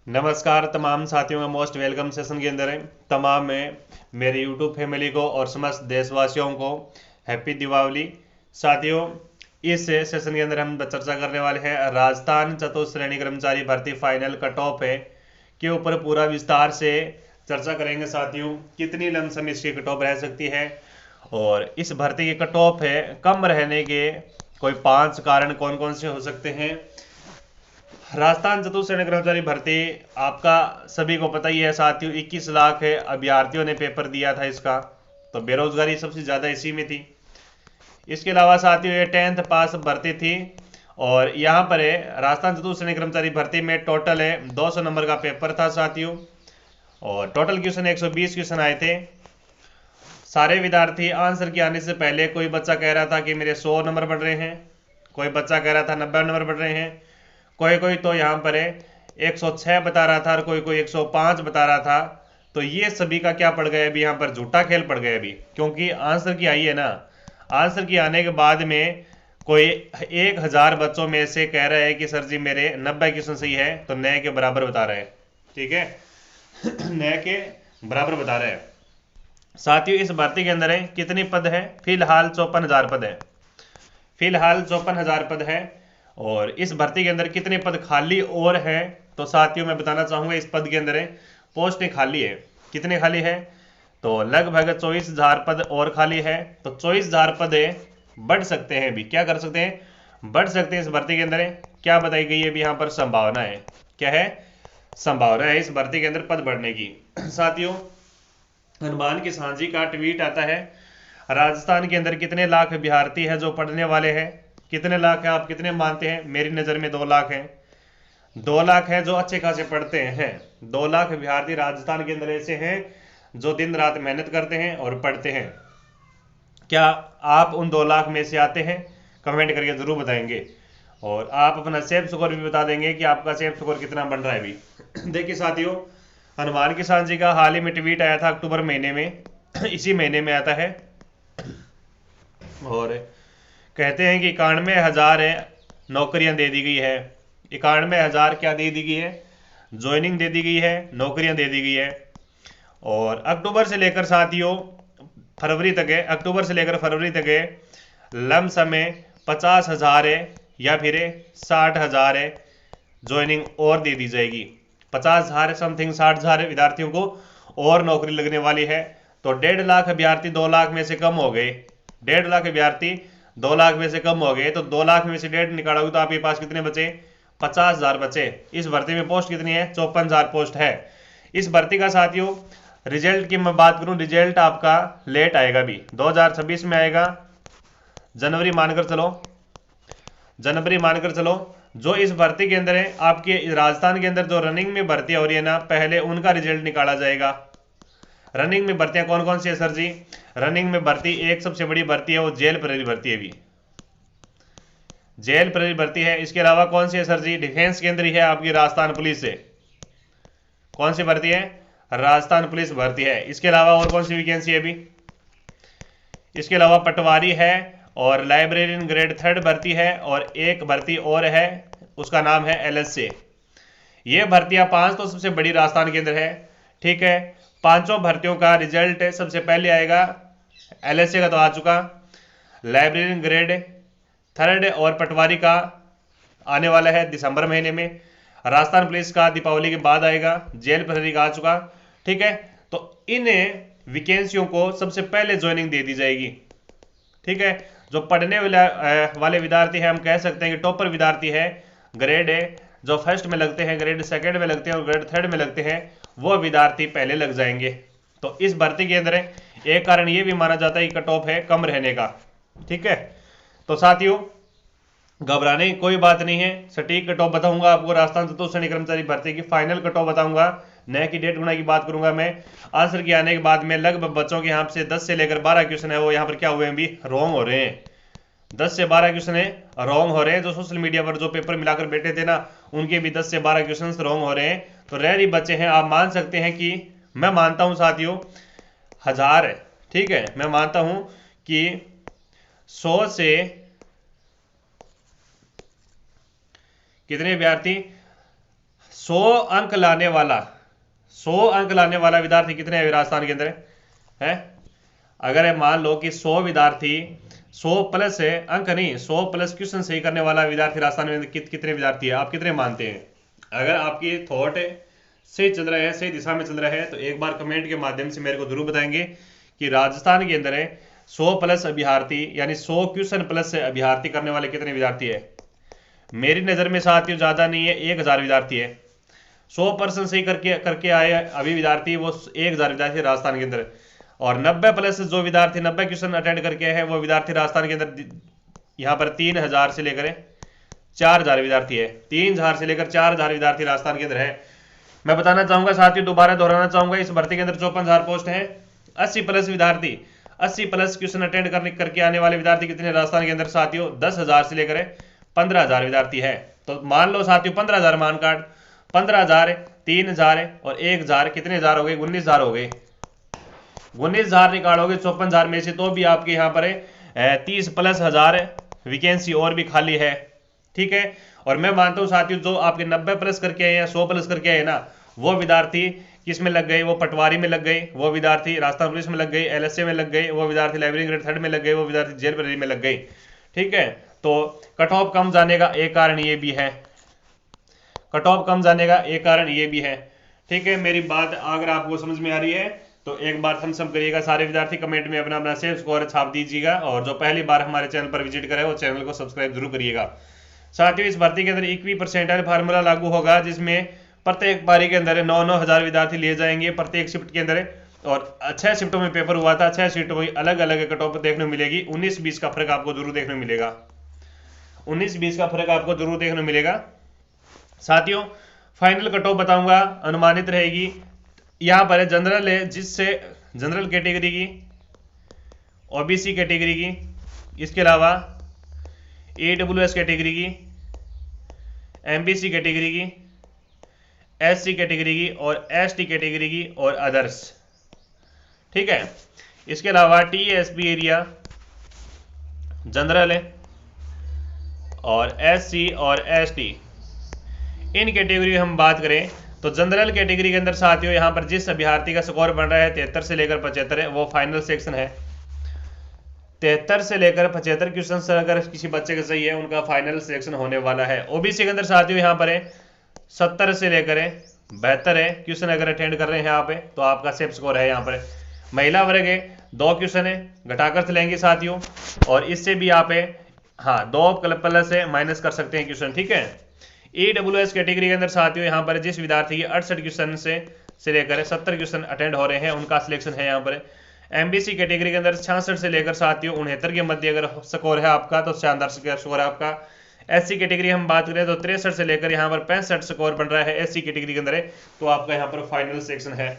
नमस्कार तमाम साथियों का मोस्ट वेलकम सेशन के अंदर है। तमाम में मेरे यूट्यूब फैमिली को और समस्त देशवासियों को हैप्पी दिवाली। साथियों, इस सेशन के अंदर हम चर्चा करने वाले हैं राजस्थान चतुश्रेणी कर्मचारी भर्ती फाइनल कट ऑफ है के ऊपर पूरा विस्तार से चर्चा करेंगे। साथियों, कितनी लमसम इसकी कट ऑफ रह सकती है और इस भर्ती की कट ऑफ है कम रहने के कोई 5 कारण कौन कौन से हो सकते हैं। राजस्थान चतुश्रेणी कर्मचारी भर्ती आपका सभी को पता ही है साथियों, 21 लाख है अभ्यर्थियों ने पेपर दिया था इसका, तो बेरोजगारी सबसे ज़्यादा इसी में थी। इसके अलावा साथियों ये 10th पास भर्ती थी और यहाँ पर है राजस्थान चतुश्रेणी कर्मचारी भर्ती में टोटल है 200 नंबर का पेपर था साथियों और टोटल क्वेश्चन 120 क्वेश्चन आए थे। सारे विद्यार्थी आंसर के आने से पहले, कोई बच्चा कह रहा था कि मेरे 100 नंबर बढ़ रहे हैं, कोई बच्चा कह रहा था 90 नंबर बढ़ रहे हैं, कोई कोई तो यहाँ पर है 106 बता रहा था और कोई कोई 105 बता रहा था। तो ये सभी का क्या पड़ गया अभी, यहाँ पर झूठा खेल पड़ गया अभी, क्योंकि आंसर की आई है ना। आंसर की आने के बाद में कोई 1000 बच्चों में से कह रहा है कि सर जी मेरे 90 क्वेश्चन सही है, तो नए के बराबर बता रहे हैं। ठीक है नए के बराबर बता रहे हैं। साथियों, इस भर्ती के अंदर है कितने पद है, फिलहाल 54,000 पद है। फिलहाल 54,000 पद है और इस भर्ती के अंदर कितने पद खाली और हैं, तो साथियों मैं बताना चाहूंगा इस पद के अंदर है पोस्टें खाली है। कितने खाली है, तो लगभग 24,000 पद और खाली है। तो 24,000 पद बढ़ सकते हैं भी, क्या कर सकते हैं, बढ़ सकते हैं इस भर्ती के अंदर है। क्या बताई गई है अभी यहाँ पर, संभावना है। क्या है, संभावना है इस भर्ती के अंदर पद बढ़ने की। साथियों, हनुमान किसान जी का ट्वीट आता है, राजस्थान के अंदर कितने लाख अभ्यर्थी है जो पढ़ने वाले हैं। कितने लाख हैं, आप कितने मानते हैं, मेरी नज़र में 2 लाख हैं। 2 लाख है जो अच्छे खासे पढ़ते हैं। 2 लाख अभ्यर्थी राजस्थान के अंदर ऐसे हैं जो दिन रात मेहनत करते हैं और पढ़ते हैं। क्या आप उन 2 लाख में से आते हैं, कमेंट करके ज़रूर बताएंगे और आप अपना सेफ स्कोर भी बता देंगे कि आपका सेफ स्कोर कितना बन रहा है अभी। देखिए साथियों, हनुमान किसान जी का हाल ही में ट्वीट आया था अक्टूबर महीने में इसी महीने में आता है और कहते हैं कि 91,000 नौकरियां दे दी गई है। 91,000 क्या दे दी गई है, ज्वाइनिंग दे दी गई है, नौकरियां दे दी गई है। और अक्टूबर से लेकर साथियों फरवरी तक है, अक्टूबर से लेकर फरवरी तक है लमसम में 50,000 है या फिर 60,000 है ज्वाइनिंग और दे दी जाएगी। 50,000 समथिंग 60,000 विद्यार्थियों को और नौकरी लगने वाली है। तो 1.5 लाख अभ्यर्थी 2 लाख में से कम हो गए। 1.5 लाख अभ्यर्थी 2 लाख में से कम हो गए, तो 2 लाख में से 1.5 निकालोगे तो आपके पास कितने बचे, 50,000 बचे। इस भर्ती में पोस्ट कितनी है, 54,000 पोस्ट है इस भर्ती का। साथियों, रिजल्ट की मैं बात करूं, रिजल्ट आपका लेट आएगा भी, 2026 में आएगा। जनवरी मानकर चलो, जनवरी मानकर चलो। जो इस भर्ती के अंदर है आपके राजस्थान के अंदर जो रनिंग में भर्ती हो रही है ना, पहले उनका रिजल्ट निकाला जाएगा। रनिंग में भर्तियां कौन कौन सी है सर जी, रनिंग में भर्ती एक सबसे बड़ी भर्ती है वो जेल प्रहरी भर्ती है भी, जेल प्रहरी भर्ती है। इसके अलावा कौन सी है सर जी, डिफेंस के अंदर ही है आपकी राजस्थान पुलिस से। कौन सी भर्ती है, राजस्थान पुलिस भर्ती है। इसके अलावा और कौन सी वैकेंसी है अभी, इसके अलावा पटवारी है और लाइब्रेरियन ग्रेड 3 भर्ती है और एक भर्ती और है उसका नाम है LSA। ये भर्तियां 5 तो सबसे बड़ी राजस्थान के अंदर है। ठीक है, पांचों भर्तियों का रिजल्ट सबसे पहले आएगा। LSA का तो आ चुका, लाइब्रेरियन ग्रेड 3 और पटवारी का आने वाला है दिसंबर महीने में। राजस्थान पुलिस का दीपावली के बाद आएगा, जेल प्रहरी का आ चुका। ठीक है, तो इन वैकेंसियों को सबसे पहले ज्वाइनिंग दे दी जाएगी। ठीक है, जो पढ़ने वाले विद्यार्थी हैं, हम कह सकते हैं कि टॉपर विद्यार्थी है, ग्रेड जो फर्स्ट में लगते हैं, ग्रेड सेकंड में लगते हैं और ग्रेड 3 में लगते हैं, वो विद्यार्थी पहले लग जाएंगे। तो इस भर्ती के अंदर एक कारण ये भी माना जाता है कि कट ऑफ है कम रहने का। ठीक है, तो साथियों घबराने की कोई बात नहीं है, सटीक कट ऑफ बताऊंगा आपको। राजस्थान चतुश्रेणी कर्मचारी भर्ती की फाइनल कट ऑफ बताऊंगा, नए की डेट गुना की बात करूंगा मैं। आंसर के आने के बाद में लगभग बच्चों के यहाँ से 10 से लेकर 12 क्वेश्चन है वो यहाँ पर क्या हुए हैं भी, रॉन्ग हो रहे हैं। 10 से 12 क्वेश्चन है रॉन्ग हो रहे हैं। जो सोशल मीडिया पर जो पेपर मिलाकर बैठे थे ना, उनके भी 10 से 12 क्वेश्चन रॉन्ग हो रहे हैं। तो रेयर ही बच्चे हैं, आप मान सकते हैं कि मैं मानता हूं साथियों 1000 है। ठीक है, मैं मानता हूं कि 100 से कितने अभ्यर्थी, 100 अंक लाने वाला 100 अंक लाने वाला विद्यार्थी कितने हैं राजस्थान के अंदर है? अगर मान लो कि 100 विद्यार्थी 100 प्लस है अंक नहीं 100 प्लस क्वेश्चन सही करने वाला विद्यार्थी राजस्थान में कितने विद्यार्थी है, आप कितने मानते हैं? अगर आपकी थॉट सही चल रहा है, सही दिशा में चल रहा है, तो एक बार कमेंट के माध्यम से मेरे को जरूर बताएंगे कि राजस्थान के अंदर 100 प्लस अभ्यर्थी यानी 100 क्वेश्चन प्लस अभ्यर्थी करने वाले कितने विद्यार्थी है? मेरी नज़र में साथियों ज़्यादा नहीं है, 1000 विद्यार्थी है। 100% सही करके आए अभी विद्यार्थी, वो 1000 विद्यार्थी राजस्थान के अंदर। और 90 प्लस जो विद्यार्थी 90 क्वेश्चन अटेंड करके हैं वो विद्यार्थी राजस्थान के अंदर यहाँ पर 3000 से लेकर 4000 विद्यार्थी है। 3000 से लेकर 4000 विद्यार्थी राजस्थान के अंदर है। मैं बताना चाहूंगा साथियों, दोबारा दोहराना चाहूंगा, इस भर्ती के अंदर 54,000 पोस्ट है। 80 प्लस विद्यार्थी 80 प्लस क्वेश्चन अटेंड करके आने वाले विद्यार्थी कितने राजस्थान के अंदर साथियों? 10,000 से लेकर 15,000 विद्यार्थी है। तो मान लो साथियों 15,000 मान काट, 15,000 3,000 और 1,000 कितने हजार हो गए? 19,000 हो गए। 19,000 निकालोगे 54,000 में से तो भी आपके यहाँ पर 30 प्लस हजार वैकेंसी और भी खाली है। ठीक है, और मैं मानता हूँ साथियों जो आपके 90 प्लस करके आए या 100 प्लस करके आए ना, वो विद्यार्थी किस में लग गए? वो पटवारी में लग गए, वो विद्यार्थी राजस्थान पुलिस में लग गए, LSA में लग गए, वो विद्यार्थी लाइब्रेरी ग्रेड 3 में लग गए, वो विद्यार्थी जेल प्रहरी में लग गए। ठीक है, तो कट ऑफ कम जाने का एक कारण ये भी है, कट ऑफ कम जाने का एक कारण ये भी है। ठीक है, मेरी बात अगर आपको समझ में आ रही है तो एक बार थम्स अप करिएगा सारे विद्यार्थी, कमेंट में अपना अपना सेफ स्कोर छाप दीजिएगा, और जो पहली बार हमारे चैनल पर विजिट करे वो चैनल को सब्सक्राइब जरूर करिएगा। साथियों इस भर्ती के अंदर इक्वी परसेंटाइल फार्मूला लागू होगा, जिसमें प्रत्येक पारी के अंदर 9-9 हजार विद्यार्थी लिए जाएंगे प्रत्येक शिफ्ट के अंदर, और 6 शिफ्टों में पेपर हुआ था, 6 शिफ्टों में अलग अलग कट ऑफ देखने को मिलेगी। 19-20 का फर्क आपको जरूर देखने को मिलेगा, 19-20 का फर्क आपको जरूर देखने को मिलेगा। साथियों फाइनल कट ऑफ बताऊंगा, अनुमानित रहेगी यहाँ पर जनरल है, जिससे जनरल कैटेगरी की, OBC कैटेगरी की, इसके अलावा AWS कैटेगरी की, MBC कैटेगरी की, SC कैटेगरी की और ST कैटेगरी की और अदर्स। ठीक है, इसके अलावा TSP एरिया जनरल है और SC और ST, इन कैटेगरी हम बात करें तो जनरल कैटेगरी के अंदर साथियों यहाँ पर जिस अभ्यर्थी का स्कोर बन रहा है 73 से लेकर 75 है, वो फाइनल सेक्शन है। 73 से लेकर 75 क्वेश्चन अगर किसी बच्चे का सही है उनका फाइनल सिलेक्शन होने वाला है। OBC के अंदर साथियों यहाँ पर 70 से लेकर 72 है क्वेश्चन अगर अटेंड कर रहे हैं यहाँ पे तो आपका सेफ स्कोर है। यहाँ पर महिला वर्ग है 2 क्वेश्चन है, घटाकर चलेंगे साथियों, और इससे भी आप हाँ 2 प्लस है माइनस कर सकते हैं क्वेश्चन। ठीक है, AWS कैटेगरी के अंदर साथियों यहाँ पर जिस विद्यार्थी की 68 क्वेश्चन से लेकर 70 क्वेश्चन अटेंड हो रहे हैं उनका सिलेक्शन है यहाँ पर। MBC कैटेगरी के अंदर 66 से लेकर साथियों 69 के मध्य अगर स्कोर है आपका तो शानदार स्कोर है आपका। SC कैटेगरी हम बात करें तो 63 से लेकर यहाँ पर 65 स्कोर बन रहा है SC कैटेगरी के अंदर, तो आपका यहाँ पर फाइनल सेक्शन है।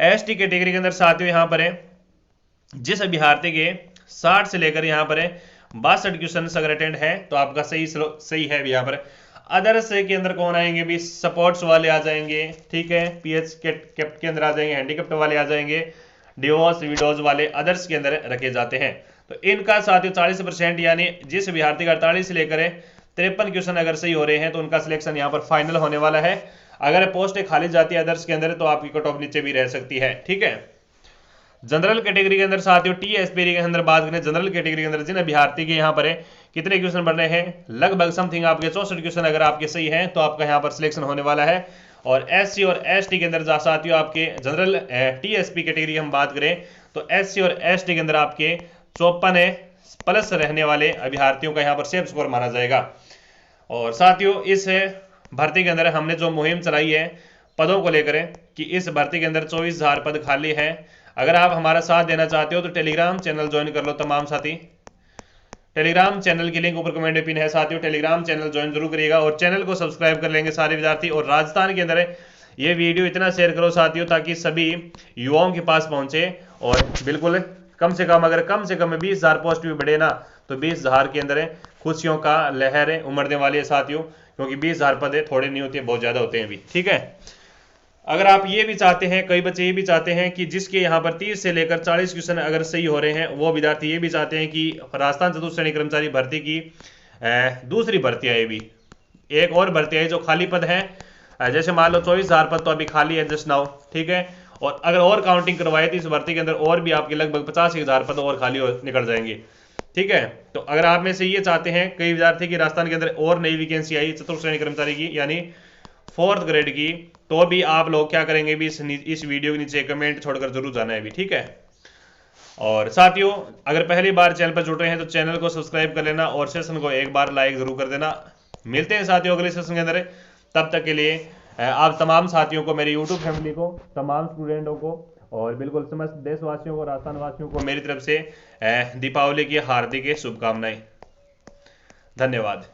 ST कैटेगरी के अंदर साथियों यहाँ पर जिस अभ्यर्थी के 60 से लेकर यहाँ पर 62 क्वेश्चन अगर अटेंड है तो आपका सही है यहाँ पर। अदर्स के अंदर कौन आएंगे भी? सपोर्ट्स वाले आ जाएंगे, ठीक है, PH के अंदर आ जाएंगे, हैंडीकैप्ट वाले आ जाएंगे, डिवोर्स विडोज वाले अदर्स के अंदर रखे जाते हैं। तो इनका साथियों 40% यानी जिस विद्यार्थी का 48 से लेकर 53 क्वेश्चन अगर सही हो रहे हैं तो उनका सिलेक्शन यहाँ पर फाइनल होने वाला है। अगर पोस्ट खाली जाती है अदर्स के अंदर तो आपकी कट ऑफ नीचे भी रह सकती है। ठीक है, जनरल कैटेगरी के अंदर साथियों TSP के अंदर बात करें, जनरल कैटेगरी के अंदर जिन अभ्यर्थी के यहाँ पर कितने क्वेश्चन बन रहे हैं? लगभग समथिंग आपके 64 क्वेश्चन अगर आपके सही हैं तो आपका यहाँ पर सिलेक्शन होने वाला है। और SC और ST के अंदर साथियों आपके जनरल TSP कैटेगरी हम बात करें तो SC और ST के अंदर आपके 54 प्लस रहने वाले अभ्यर्थियों का यहाँ पर सेफ स्कोर माना जाएगा। और साथियों इस भर्ती के अंदर हमने जो मुहिम चलाई है पदों को लेकर कि इस भर्ती के अंदर 24,000 पद खाली है। अगर आप हमारा साथ देना चाहते हो तो टेलीग्राम चैनल ज्वाइन कर लो तमाम साथी। टेलीग्राम चैनल की लिंक ऊपर कमेंट में पिन है साथियों, टेलीग्राम चैनल ज्वाइन जरूर करिएगा और चैनल को सब्सक्राइब कर लेंगे सारे विद्यार्थी। और राजस्थान के अंदर ये वीडियो इतना शेयर करो साथियों ताकि सभी युवाओं के पास पहुंचे। और बिल्कुल कम से कम अगर कम से कम 20,000 पोस्ट भी बढ़े ना तो 20,000 के अंदर खुशियों का लहर उमड़ने वाली है साथियों, क्योंकि 20,000 पद थोड़े नहीं होते, बहुत ज्यादा होते हैं अभी। ठीक है, अगर आप ये भी चाहते हैं, कई बच्चे ये भी चाहते हैं कि जिसके यहाँ पर 30 से लेकर 40 क्वेश्चन अगर सही हो रहे हैं, वो विद्यार्थी ये भी चाहते हैं कि राजस्थान चतुर्थ श्रेणी कर्मचारी भर्ती की दूसरी भर्ती आई भी, एक और भर्ती आई जो खाली पद है जैसे मान लो 24,000 पद तो अभी खाली है जस्ट नाउ, ठीक है। और अगर और काउंटिंग करवाए तो इस भर्ती के अंदर और भी आपके लगभग 85,000 पद और खाली निकल जाएंगे, ठीक है। तो अगर आप में से ये चाहते हैं कई विद्यार्थी की राजस्थान के अंदर और नई वैकेंसी आई चतुर्थ श्रेणी कर्मचारी की यानी 4th ग्रेड की, तो भी आप लोग क्या करेंगे भी इस वीडियो के नीचे कमेंट छोड़कर जरूर जाना है भी, ठीक है। और साथियों अगर पहली बार चैनल पर जुड़ रहे हैं तो चैनल को सब्सक्राइब कर लेना और सेशन को एक बार लाइक जरूर कर देना। मिलते हैं साथियों अगले सेशन के अंदर, तब तक के लिए आप तमाम साथियों को, मेरी यूट्यूब फैमिली को, तमाम स्टूडेंटों को और बिल्कुल समस्त देशवासियों को, राजस्थान वासियों को मेरी तरफ से दीपावली की हार्दिक शुभकामनाएं। धन्यवाद।